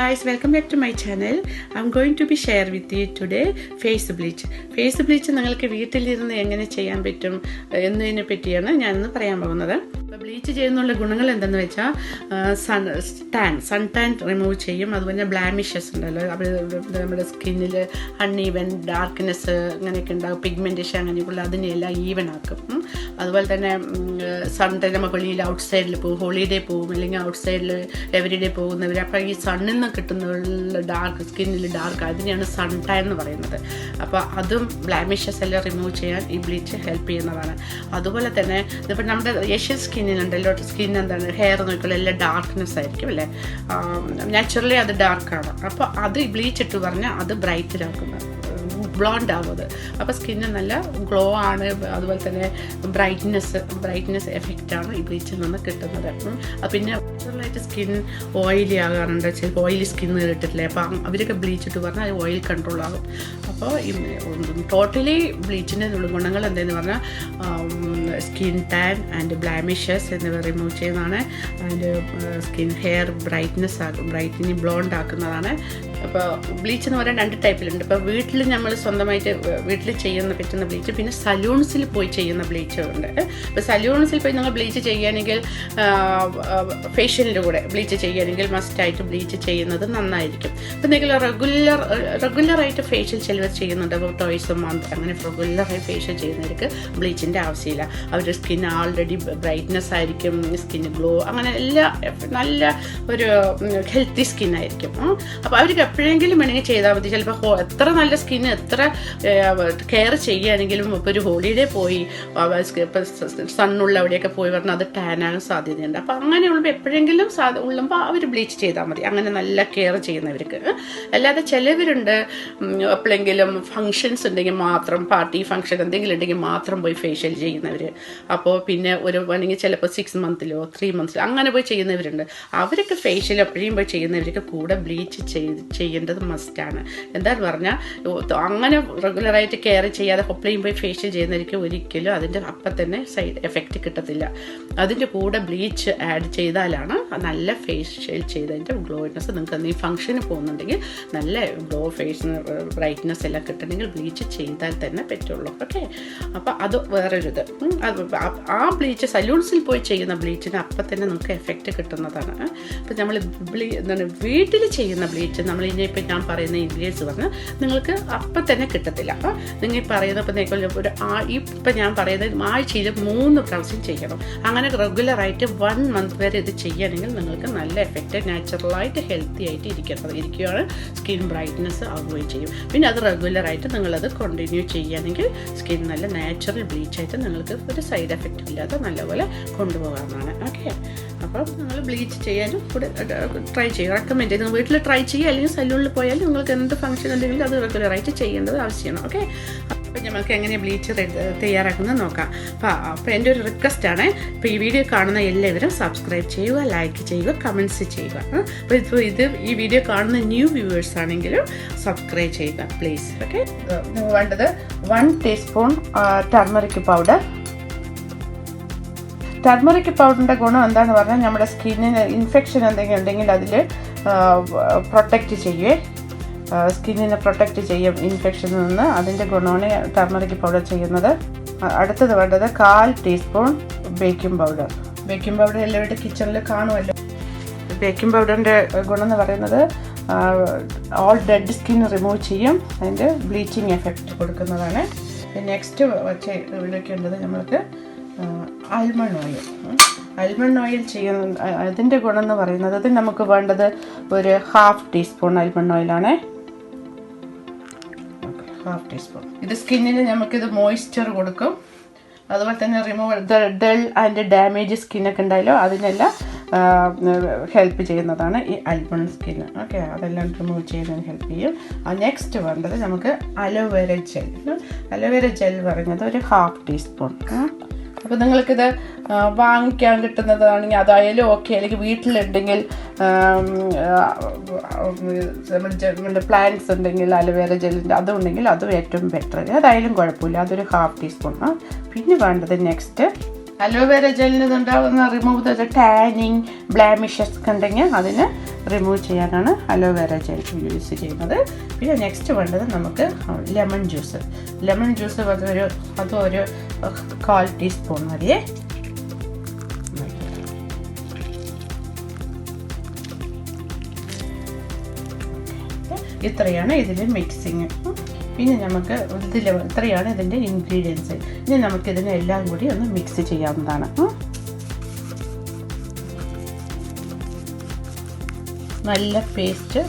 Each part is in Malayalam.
guys, welcome back to my channel. I'm going to be share with you today face bleach. Face bleach നിങ്ങൾക്ക് വീട്ടിലിരുന്ന് എങ്ങനെ ചെയ്യാൻ പറ്റും എന്നതിനെ പറ്റിയാണ് ഞാൻ ഇന്ന് പറയാൻ പോകുന്നത്. അപ്പോൾ ബ്ലീച്ച് ചെയ്യുന്നുള്ള ഗുണങ്ങൾ എന്തെന്ന് വെച്ചാൽ സൺ ടാൻ റിമൂവ് ചെയ്യും. അതുപോലെ ബ്ലാമിഷസ് ഉണ്ടല്ലോ, നമ്മുടെ സ്കിന്നിൽ അൺഈവൻ ഡാർക്ക്നെസ് അങ്ങനെയൊക്കെ ഉണ്ടാകും, പിഗ്മെൻറ്റേഷൻ അങ്ങനെയൊക്കെയുള്ള അതിനെല്ലാം ഈവൻ ആക്കും. അതുപോലെ തന്നെ സൺ ടാൻ നമ്മൾ വെളിയിൽ ഔട്ട് സൈഡിൽ പോകും, ഹോളിഡേ പോകും, അല്ലെങ്കിൽ ഔട്ട് സൈഡിൽ എവരിഡേ പോകുന്നവർ, അപ്പോൾ ഈ സണ്ണിൽ നിന്ന് കിട്ടുന്ന ഡാർക്ക് സ്കിന്നിൽ ഡാർക്ക് അതിനെയാണ് സൺ ടാൻ എന്ന് പറയുന്നത്. അപ്പോൾ അതും ബ്ലാമിഷസ് എല്ലാം റിമൂവ് ചെയ്യാൻ ഈ ബ്ലീച്ച് ഹെൽപ്പ് ചെയ്യുന്നതാണ്. അതുപോലെ തന്നെ ഇതിപ്പോൾ നമ്മുടെ ഏഷ്യൻ സ്കിന്നിനുണ്ടല്ലോ, സ്കിൻ എന്താണ് ഹെയർ നോക്കിയാൽ എല്ലാം ഡാർക്ക്നെസ് ആയിരിക്കും അല്ലേ, നാച്ചുറലി അത് ഡാർക്കാണ്. അപ്പോൾ അത് ബ്ലീച്ച് ഇട്ട് പറഞ്ഞാൽ അത് ബ്രൈറ്റിലാക്കുന്നത്, ബ്ലോണ്ട് ആകുന്നത്. അപ്പോൾ സ്കിന്ന് നല്ല ഗ്ലോ ആണ്. അതുപോലെ തന്നെ ബ്രൈറ്റ്നെസ് എഫക്റ്റാണ് ഈ ബ്ലീച്ചിൽ നിന്ന് കിട്ടുന്നത്. പിന്നെ നാച്ചുറലായിട്ട് സ്കിൻ ഓയിലി ആകാറുണ്ട്, ചിലപ്പോൾ ഓയിലി സ്കിന്ന് കിട്ടില്ലേ, അപ്പം അവരൊക്കെ ബ്ലീച്ച് ഇട്ട് പറഞ്ഞാൽ അത് ഓയിൽ കൺട്രോൾ ആകും. അപ്പോൾ ടോട്ടലി ബ്ലീച്ചിൻ്റെ ഗുണങ്ങൾ എന്തെന്ന് പറഞ്ഞാൽ സ്കിൻ ടാൻ ആൻഡ് ബ്ലാമിഷസ് എന്നിവ റിമൂവ് ചെയ്യുന്നതാണ്. And skin hair brightening blonde ആക്കുന്നതാണ്. അപ്പോൾ ബ്ലീച്ച് എന്ന് പറയാൻ 2 ടൈപ്പിലുണ്ട്. ഇപ്പോൾ വീട്ടിൽ നമ്മൾ സ്വന്തമായിട്ട് വീട്ടിൽ പറ്റുന്ന ബ്ലീച്ച്, പിന്നെ സലൂൺസിൽ പോയി ചെയ്യുന്ന ബ്ലീച്ച് ഉണ്ട്. ഇപ്പോൾ സലൂൺസിൽ പോയി നിങ്ങൾ ബ്ലീച്ച് ചെയ്യുകയാണെങ്കിൽ ഫേഷ്യലിൻ്റെ കൂടെ ബ്ലീച്ച് ചെയ്യുകയാണെങ്കിൽ മസ്റ്റായിട്ട് ബ്ലീച്ച് ചെയ്യുന്നത് നന്നായിരിക്കും. ഇപ്പം നിങ്ങൾ റെഗുലറായിട്ട് ഫേഷ്യൽ ചിലവർ ചെയ്യുന്നുണ്ട്, അപ്പോൾ ടോയ്സ് മന്ത് അങ്ങനെ റെഗുലറായി ഫേഷ്യൽ ചെയ്യുന്നവർക്ക് ബ്ലീച്ചിൻ്റെ ആവശ്യമില്ല. അവരുടെ സ്കിൻ ആൾറെഡി ബ്രൈറ്റ്നെസ് ആയിരിക്കും, സ്കിൻ ഗ്ലോ, അങ്ങനെ നല്ല ഒരു ഹെൽത്തി സ്കിന്നായിരിക്കും. അപ്പോൾ അവർക്ക് എപ്പോഴെങ്കിലും വേണമെങ്കിൽ ചെയ്താൽ മതി. ചിലപ്പോൾ എത്ര നല്ല സ്കിന്ന് എത്ര കെയർ ചെയ്യുകയാണെങ്കിലും ഇപ്പോൾ ഒരു ഹോളിഡേ പോയി സണ്ണുള്ള അവിടെയൊക്കെ പോയി പറഞ്ഞാൽ അത് ടാനാകാൻ സാധ്യതയുണ്ട്. അപ്പോൾ അങ്ങനെയുള്ളപ്പോൾ എപ്പോഴെങ്കിലും ഉള്ളുമ്പോൾ അവർ ബ്ലീച്ച് ചെയ്താൽ മതി, അങ്ങനെ നല്ല കെയർ ചെയ്യുന്നവർക്ക്. അല്ലാതെ ചിലവരുണ്ട് എപ്പോഴെങ്കിലും ഫങ്ഷൻസ് ഉണ്ടെങ്കിൽ മാത്രം, പാർട്ടി ഫങ്ഷൻ എന്തെങ്കിലും ഉണ്ടെങ്കിൽ മാത്രം പോയി ഫേഷ്യൽ ചെയ്യുന്നവർ. അപ്പോൾ പിന്നെ ഒരു വേണമെങ്കിൽ ചിലപ്പോൾ 6 മന്തിലോ 3 മന്ത്സിലോ അങ്ങനെ പോയി ചെയ്യുന്നവരുണ്ട്. അവരൊക്കെ ഫേഷ്യൽ എപ്പോഴും പോയി ചെയ്യുന്നവർക്ക് കൂടെ ബ്ലീച്ച് ചെയ്യേണ്ടത് മസ്റ്റാണ്. എന്താന്ന് പറഞ്ഞാൽ അങ്ങനെ റെഗുലറായിട്ട് കെയർ ചെയ്യാതെ എപ്പോഴും പോയി ഫേഷ്യൽ ചെയ്യുന്നവർക്ക് ഒരിക്കലും അതിൻ്റെ അപ്പം തന്നെ സൈഡ് എഫക്റ്റ് കിട്ടത്തില്ല. അതിൻ്റെ കൂടെ ബ്ലീച്ച് ആഡ് ചെയ്താലാണ് നല്ല ഫേഷ്യൽ ചെയ്തതിൻ്റെ ഗ്ലോയിനെസ് നിങ്ങൾക്ക് എന്തെങ്കിലും ഫംഗ്ഷന് പോകുന്നുണ്ടെങ്കിൽ നല്ല ഗ്ലോ ഫേസിന് ബ്രൈറ്റ്നെസ് എല്ലാം കിട്ടണമെങ്കിൽ ബ്ലീച്ച് ചെയ്താൽ തന്നെ പറ്റുള്ളൂ. ഓക്കെ, അപ്പോൾ അത് വേറൊരിത്. ആ ബ്ലീച്ച് സലൂൺസിൽ പോയി ചെയ്യുന്ന ബ്ലീച്ചിന് അപ്പം തന്നെ നമുക്ക് എഫക്റ്റ് കിട്ടുന്നതാണ്. ഇപ്പം നമ്മൾ വീട്ടിൽ ചെയ്യുന്ന ബ്ലീച്ച് നമ്മൾ ഇനിയിപ്പോൾ ഞാൻ പറയുന്ന ഇൻഗ്രീഡിയൻസ് പറഞ്ഞാൽ നിങ്ങൾക്ക് അപ്പം തന്നെ കിട്ടത്തില്ല. അപ്പോൾ നിങ്ങൾ പറയുന്ന ഇപ്പം ഞാൻ പറയുന്നത് ആഴ്ചയിൽ 3 പ്രാവശ്യം ചെയ്യണം. അങ്ങനെ റെഗുലറായിട്ട് 1 മന്ത് വരെ ഇത് ചെയ്യുകയാണെങ്കിൽ നിങ്ങൾക്ക് നല്ല എഫക്റ്റ് നാച്ചുറലായിട്ട് ഹെൽത്തി ആയിട്ട് ഇരിക്കുകയാണ്. സ്കിൻ ബ്രൈറ്റ്നെസ് ആവുകയും ചെയ്യും. പിന്നെ അത് റെഗുലറായിട്ട് നിങ്ങളത് കണ്ടിന്യൂ ചെയ്യുകയാണെങ്കിൽ സ്കിൻ നല്ല നാച്ചുറൽ ബ്ലീച്ചായിട്ട് നിങ്ങൾക്ക് ഒരു സൈഡ് എഫക്റ്റ് ഇല്ലാതെ നല്ലപോലെ കൊണ്ടുപോകാവുന്നതാണ്. ഓക്കെ, അപ്പോൾ നിങ്ങൾ ബ്ലീച്ച് ചെയ്യാനും കൂടെ ട്രൈ ചെയ്യുക, റെക്കമെൻഡ് ചെയ്ത് നിങ്ങൾ വീട്ടിൽ ട്രൈ ചെയ്യുക, അല്ലെങ്കിൽ സലൂണിൽ പോയാൽ നിങ്ങൾക്ക് എന്ത് ഫംഗ്ഷൻ ഉണ്ടെങ്കിലും അത് റെഗുലറായിട്ട് ചെയ്യേണ്ടത് ആവശ്യമാണ്. ഓക്കെ, അപ്പോൾ നമുക്ക് എങ്ങനെ ബ്ലീച്ച് തയ്യാറാക്കുന്നത് നോക്കാം. അപ്പോൾ എൻ്റെ ഒരു റിക്വസ്റ്റാണ്, ഇപ്പോൾ ഈ വീഡിയോ കാണുന്ന എല്ലാവരും സബ്സ്ക്രൈബ് ചെയ്യുക, ലൈക്ക് ചെയ്യുക, കമൻറ്റ്സ് ചെയ്യുക. അപ്പോൾ ഈ വീഡിയോ കാണുന്ന ന്യൂ വ്യൂവേഴ്സ് ആണെങ്കിലും സബ്സ്ക്രൈബ് ചെയ്യുക പ്ലീസ്. ഓക്കെ, വേണ്ടത് 1 ടീസ്പൂൺ ടർമറിക് പൗഡർ. ടർമറിക് പൗഡറിൻ്റെ ഗുണം എന്താണെന്ന് പറഞ്ഞാൽ നമ്മുടെ സ്കിന്നിന് ഇൻഫെക്ഷൻ എന്തെങ്കിലും ഉണ്ടെങ്കിൽ അതിൽ പ്രൊട്ടക്റ്റ് ചെയ്യുകയെ സ്കിന്നിനെ പ്രൊട്ടക്റ്റ് ചെയ്യും ഇൻഫെക്ഷനിൽ നിന്ന്. അതിൻ്റെ ഗുണമാണ് ടർമറിക് പൗഡർ ചെയ്യുന്നത്. അടുത്തത് വേണ്ടത് 1/4 teaspoon baking powder. Baking powder എല്ലാവരുടെ കിച്ചണിൽ കാണുമല്ലോ. ബേക്കിംഗ് പൗഡറിൻ്റെ ഗുണം എന്ന് പറയുന്നത് ഓൾ ഡെഡ് സ്കിൻ റിമൂവ് ചെയ്യും, അതിൻ്റെ ബ്ലീച്ചിങ് എഫക്റ്റ് കൊടുക്കുന്നതാണ്. നെക്സ്റ്റ് വിളിക്കേണ്ടത് നമ്മൾക്ക് ആൽമണ്ട് ഓയിൽ ചെയ്യുന്ന അതിൻ്റെ ഗുണം എന്ന് പറയുന്നത്, അത് നമുക്ക് വേണ്ടത് ഒരു 1/2 ടീസ്പൂൺ ആൽമണ്ട് ഓയിലാണ്. 1/2 ടീസ്പൂൺ. ഇത് സ്കിന്നിന് നമുക്കിത് മോയ്സ്ചർ കൊടുക്കും. അതുപോലെ തന്നെ റിമൂവ് ഡൾ ആൻഡ് ഡാമേജ് സ്കിന്നൊക്കെ ഉണ്ടായാലോ അതിനെല്ലാം ഹെൽപ്പ് ചെയ്യുന്നതാണ് ഈ ആൽമണ്ട് സ്കിന്ന്. ഓക്കെ, അതെല്ലാം റിമൂവ് ചെയ്യുന്നതിന് ഹെൽപ്പ് ചെയ്യും. നെക്സ്റ്റ് വേണ്ടത് നമുക്ക് അലോവേര ജെൽ പറയുന്നത് ഒരു 1/2 ടീസ്പൂൺ. അപ്പോൾ നിങ്ങൾക്കിത് വാങ്ങിക്കാൻ കിട്ടുന്നതാണെങ്കിൽ അതായാലും ഓക്കെ, അല്ലെങ്കിൽ വീട്ടിലുണ്ടെങ്കിൽ നമ്മുടെ പ്ലാന്റ്സ് ഉണ്ടെങ്കിൽ അലോവേര ജെല്ലിൻ്റെ അതുണ്ടെങ്കിൽ അതും ഏറ്റവും ബെറ്റർ. അതായാലും കുഴപ്പമില്ല, അതൊരു 1/2 ടീസ്പൂൺ. പിന്നെ വേണ്ടത് നെക്സ്റ്റ് അലോവേര ജെല്ലിൽ നിന്നുണ്ടാകുന്ന റിമൂവ് ദ ടാനിങ് ബ്ലാമിഷസ് ഉണ്ടെങ്കിൽ അതിന് റിമൂവ് ചെയ്യാനാണ് അലോവേര ജെൽ യൂസ് ചെയ്യുന്നത്. പിന്നെ നെക്സ്റ്റ് വേണ്ടത് നമുക്ക് ലെമൺ ജ്യൂസ്. ലെമൺ ജ്യൂസ് അതൊരു 1/4 ടീസ്പൂൺ മതിയേ. ഇത്രയാണ് ഇതിൽ മിക്സിങ്. പിന്നെ നമുക്ക് ഇത്രയാണ് ഇതിൻ്റെ ഇൻഗ്രീഡിയൻസ്. ഇനി നമുക്കിതിനെ എല്ലാം കൂടി ഒന്ന് മിക്സ് ചെയ്യാവുന്നതാണ്. നല്ല പേസ്റ്റ്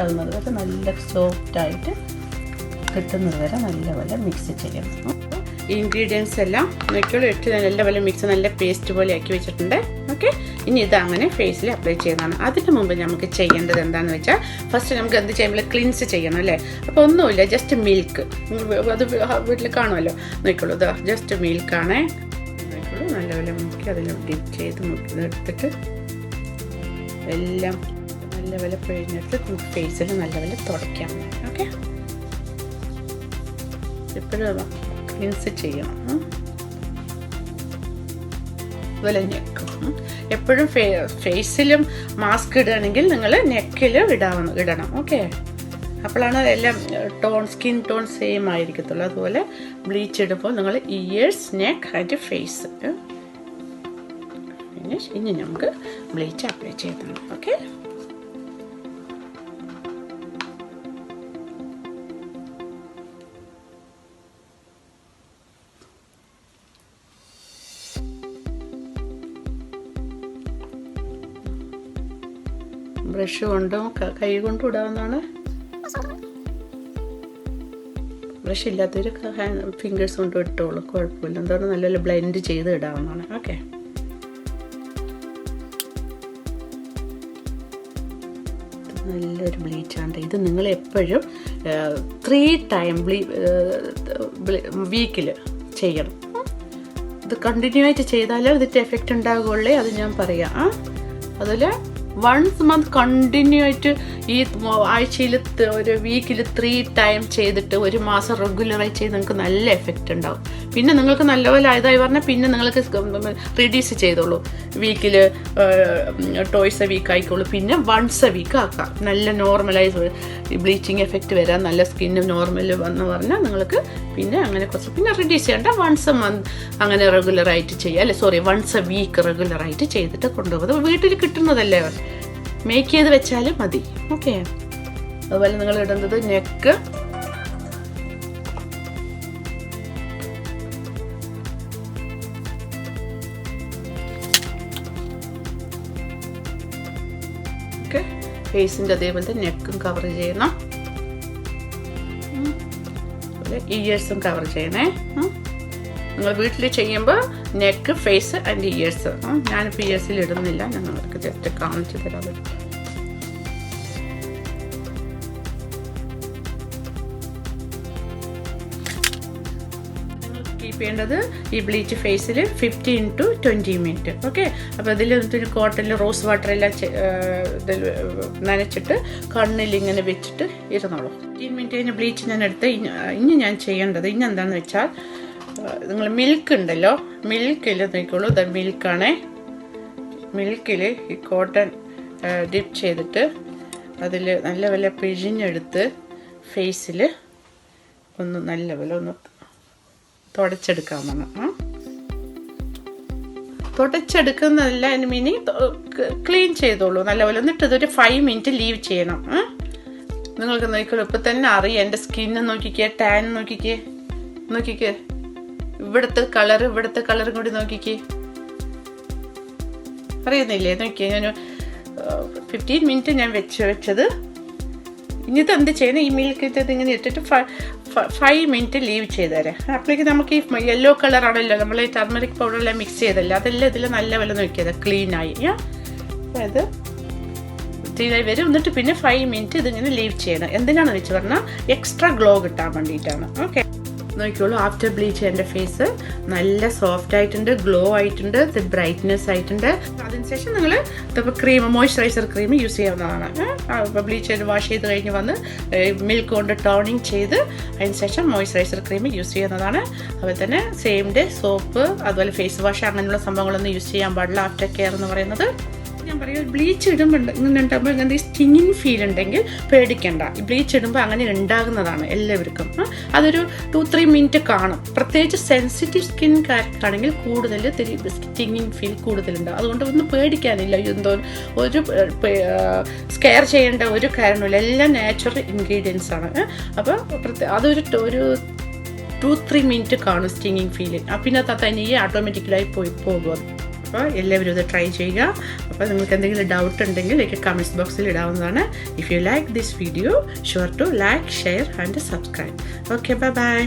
ആകുന്നത് വരെ നല്ല സോഫ്റ്റായിട്ട് കിട്ടുന്നത് വരെ നല്ലപോലെ മിക്സ് ചെയ്യണം. ഇൻഗ്രീഡിയൻസ് എല്ലാം നോക്കിയോളൂ നല്ലപോലെ മിക്സ് നല്ല പേസ്റ്റ് പോലെ ആക്കി വെച്ചിട്ടുണ്ട്. ഓക്കെ, ഇനി ഇതങ്ങനെ ഫേസിൽ അപ്ലൈ ചെയ്യുന്നതാണ്. അതിന് മുമ്പ് നമുക്ക് ചെയ്യേണ്ടത് എന്താണെന്ന് വെച്ചാൽ ഫസ്റ്റ് നമുക്ക് എന്ത് ചെയ്യുമ്പോൾ ക്ലിൻസ് ചെയ്യണം അല്ലേ. അപ്പോൾ ഒന്നുമില്ല, ജസ്റ്റ് മിൽക്ക് അത് വീട്ടിൽ കാണുമല്ലോ. നോക്കിയോളൂ, ഇതാ ജസ്റ്റ് മിൽക്കാണേ. നോക്കിയോളൂ നല്ലപോലെ മുക്കി അതിൽ ഡിപ്പ് ചെയ്ത് എടുത്തിട്ട് എല്ലാം നല്ലപോലെ പിഴിഞ്ഞെടുത്ത് ഫേസിൽ നല്ലപോലെ തുടയ്ക്കാം. ഓക്കെ, എപ്പോഴും ക്ലിൻസ് ചെയ്യണം. അതുപോലെ നെക്ക് എപ്പോഴും ഫേസിലും മാസ്ക് ഇടുകയാണെങ്കിൽ നിങ്ങൾ നെക്കിൽ ഇടണം. ഓക്കെ, അപ്പോഴാണ് എല്ലാം സ്കിൻ ടോൺ സെയിം ആയിരിക്കത്തുള്ളൂ. അതുപോലെ ബ്ലീച്ച് ഇടുമ്പോൾ നിങ്ങൾ ears, neck and face finish. ഇനി നമുക്ക് ബ്ലീച്ച് അപ്ലൈ ചെയ്യണം. ഓക്കെ, ബ്രഷ് കൊണ്ടും കൈ കൊണ്ടും ഇടാവുന്നതാണ്. ബ്രഷ് ഇല്ലാത്തവർ ഫിംഗേഴ്സ് കൊണ്ടും ഇട്ടോളൂ, കുഴപ്പമില്ല. എന്താണ് നല്ലപോലെ ബ്ലെൻഡ് ചെയ്ത് ഇടാവുന്നതാണ്. ഓക്കെ, നല്ലൊരു ബ്ലീച്ചാണ് ഇത്. നിങ്ങൾ എപ്പോഴും 3 ടൈം വീക്കിൽ ചെയ്യണം. ഇത് കണ്ടിന്യൂ ആയിട്ട് ചെയ്താലേ ഇതിൻ്റെ എഫക്റ്റ് ഉണ്ടാകുള്ളേ, അത് ഞാൻ പറയാം. അതിൽ വൺസ് മന്ത് കണ്ടിന്യൂ ആയിട്ട് ഈ ആഴ്ചയിൽ ഒരു വീക്കിൽ 3 ടൈം ചെയ്തിട്ട് 1 മാസം റെഗുലറായി ചെയ്ത് നിങ്ങൾക്ക് നല്ല എഫക്റ്റ് ഉണ്ടാവും. പിന്നെ നിങ്ങൾക്ക് നല്ലപോലെ ആയതായി പറഞ്ഞാൽ പിന്നെ നിങ്ങൾക്ക് റിഡ്യൂസ് ചെയ്തോളൂ. വീക്കിൽ ടോയ്സ് എ വീക്ക് ആയിക്കോളൂ. പിന്നെ വൺസ് എ വീക്ക് ആക്കാം. നല്ല നോർമലായി ബ്ലീച്ചിങ് എഫക്റ്റ് വരാൻ നല്ല സ്കിന്ന് നോർമൽ വന്ന് പറഞ്ഞാൽ നിങ്ങൾക്ക് പിന്നെ അങ്ങനെ കുറച്ച് പിന്നെ റിഡ്യൂസ് ചെയ്യേണ്ട വൺസ് എ മന്ത് അങ്ങനെ റെഗുലറായിട്ട് ചെയ്യുക. അല്ലെ വൺസ് എ വീക്ക് റെഗുലറായിട്ട് ചെയ്തിട്ട് കൊണ്ടുപോകുന്നത് വീട്ടിൽ കിട്ടുന്നതല്ലേ, മേക്ക് ചെയ്ത് വെച്ചാലും മതി. ഓക്കെ, അതുപോലെ നിങ്ങൾ ഇടുന്നത് നെക്ക്, ഫേസിൻ്റെ അതേപോലത്തെ നെക്കും കവർ ചെയ്യണം. ഇയേഴ്സും കവർ ചെയ്യണേ. നിങ്ങൾ വീട്ടിൽ ചെയ്യുമ്പോൾ നെക്ക്, ഫേസ് ആൻഡ് ഇയേഴ്സ്. ഞാനിപ്പോൾ ഇയേഴ്സിൽ ഇടുന്നില്ല, ഞാൻ നിങ്ങൾക്ക് ജസ്റ്റ് കാണിച്ചു തരാൻ പറ്റും. കീപ്പ് ചെയ്യേണ്ടത് ഈ ബ്ലീച്ച് ഫേസിൽ 15 to 20 മിനിറ്റ്. ഓക്കെ, അപ്പോൾ ഇതിൽ കോട്ടണിൽ റോസ് വാട്ടർ എല്ലാം നനച്ചിട്ട് കണ്ണിൽ ഇങ്ങനെ വെച്ചിട്ട് ഇരുന്നോളൂ. 15 മിനിറ്റ് കഴിഞ്ഞ് ബ്ലീച്ച് ഞാൻ എടുത്ത് ഇനി ഞാൻ ചെയ്യേണ്ടത് ഇനി എന്താണെന്ന് വെച്ചാൽ നിങ്ങൾ മിൽക്ക് ഉണ്ടല്ലോ, മിൽക്കിൽ നോക്കിക്കോളൂ. ഇത് മിൽക്കാണേ. മിൽക്കിൽ ഈ കോട്ടൺ ഡിപ്പ് ചെയ്തിട്ട് അതിൽ നല്ലപോലെ പിഴിഞ്ഞെടുത്ത് ഫേസിൽ ഒന്ന് നല്ലപോലെ ഒന്ന് തുടച്ചെടുക്കാമെന്ന്. തുടച്ചെടുക്കുന്നതല്ല മീനിങ് ക്ലീൻ ചെയ്തോളൂ നല്ലപോലെ. എന്നിട്ട് ഇതൊരു 5 മിനിറ്റ് ലീവ് ചെയ്യണം. നിങ്ങൾക്ക് നോക്കിക്കോളൂ, ഇപ്പം തന്നെ അറിയാം എൻ്റെ സ്കിന്ന് നോക്കിക്കേ, ടാൻ നോക്കിക്കേ, ഇവിടുത്തെ കളറും കൂടി നോക്കിക്കേ, അറിയുന്നില്ലേ? നോക്കിയേ, ഞാൻ 15 മിനിറ്റ് ഞാൻ വെച്ചത്. ഇനി ഇത് എന്ത് ചെയ്യണം, ഈ മിൽക്ക് ഇങ്ങനെ ഇട്ടിട്ട് 5 മിനിറ്റ് ലീവ് ചെയ്ത് തരാം. അപ്പോഴേക്ക് നമുക്ക് ഈ യെല്ലോ കളറാണല്ലോ നമ്മൾ ഈ ടർമറിക് പൗഡറെല്ലാം മിക്സ് ചെയ്തല്ലോ, അതെല്ലാം ഇതിൽ നല്ലപോലെ നോക്കിയത് ക്ലീനായി. അതായത് ക്ലീനായി വരും. എന്നിട്ട് പിന്നെ 5 മിനിറ്റ് ഇതിങ്ങനെ ലീവ് ചെയ്യണം. എന്തിനാണെന്ന് വെച്ച് പറഞ്ഞാൽ എക്സ്ട്രാ ഗ്ലോ കിട്ടാൻ വേണ്ടിയിട്ടാണ്. ഓക്കെ, നോക്കിക്കോളൂ, ആഫ്റ്റർ ബ്ലീച്ച് എൻ്റെ ഫേസ് നല്ല സോഫ്റ്റ് ആയിട്ടുണ്ട്, ഗ്ലോ ആയിട്ടുണ്ട്, ബ്രൈറ്റ്നെസ് ആയിട്ടുണ്ട്. അതിനുശേഷം നിങ്ങൾ ഇപ്പോൾ ക്രീം, മോയ്സ്ചറൈസർ ക്രീം യൂസ് ചെയ്യാവുന്നതാണ്. ഇപ്പോൾ ബ്ലീച്ച് വാഷ് ചെയ്ത് കഴിഞ്ഞ് വന്ന് മിൽക്ക് കൊണ്ട് ടോണിങ് ചെയ്ത് അതിനുശേഷം മോയ്സ്ചറൈസർ ക്രീം യൂസ് ചെയ്യുന്നതാണ്. അതുപോലെ തന്നെ സെയിം ഡേ സോപ്പ്, അതുപോലെ ഫേസ് വാഷ് അങ്ങനെയുള്ള സംഭവങ്ങളൊന്നും യൂസ് ചെയ്യാൻ പാടില്ല ആഫ്റ്റർ കെയർ എന്ന് പറയുന്നത്. ഞാൻ പറയും, ബ്ലീച്ച് ഇടുമ്പോൾ ഇങ്ങനെ ഉണ്ടാകുമ്പോൾ ഇങ്ങനത്തെ സ്റ്റിങ്ങിങ് ഫീൽ ഉണ്ടെങ്കിൽ പേടിക്കണ്ട. ഈ ബ്ലീച്ച് ഇടുമ്പോൾ അങ്ങനെ ഉണ്ടാകുന്നതാണ് എല്ലാവർക്കും. അതൊരു 2-3 മിനിറ്റ് കാണും. പ്രത്യേകിച്ച് സെൻസിറ്റീവ് സ്കിൻകാർക്കാണെങ്കിൽ കൂടുതൽ സ്റ്റിങ്ങിങ് ഫീൽ കൂടുതലുണ്ടാവും. അതുകൊണ്ട് ഒന്നും പേടിക്കാനില്ല. എന്തോ ഒരു സ്കെയർ ചെയ്യേണ്ട ഒരു കാരണമില്ല. എല്ലാം നാച്ചുറൽ ഇൻഗ്രീഡിയൻസ് ആണ്. അപ്പോൾ അതൊരു 2-3 മിനിറ്റ് കാണും സ്റ്റിങ്ങിങ് ഫീൽ. പിന്നെ തനിയെ ഓട്ടോമാറ്റിക്കലായി പോകും. അപ്പോൾ എല്ലാവരും ഇത് ട്രൈ ചെയ്യുക. അപ്പോൾ നിങ്ങൾക്ക് എന്തെങ്കിലും ഡൗട്ട് ഉണ്ടെങ്കിൽ എനിക്ക് കമൻറ്റ്സ് ബോക്സിൽ ഇടാവുന്നതാണ്. If you like this video, sure to like, share and subscribe. Okay, bye by.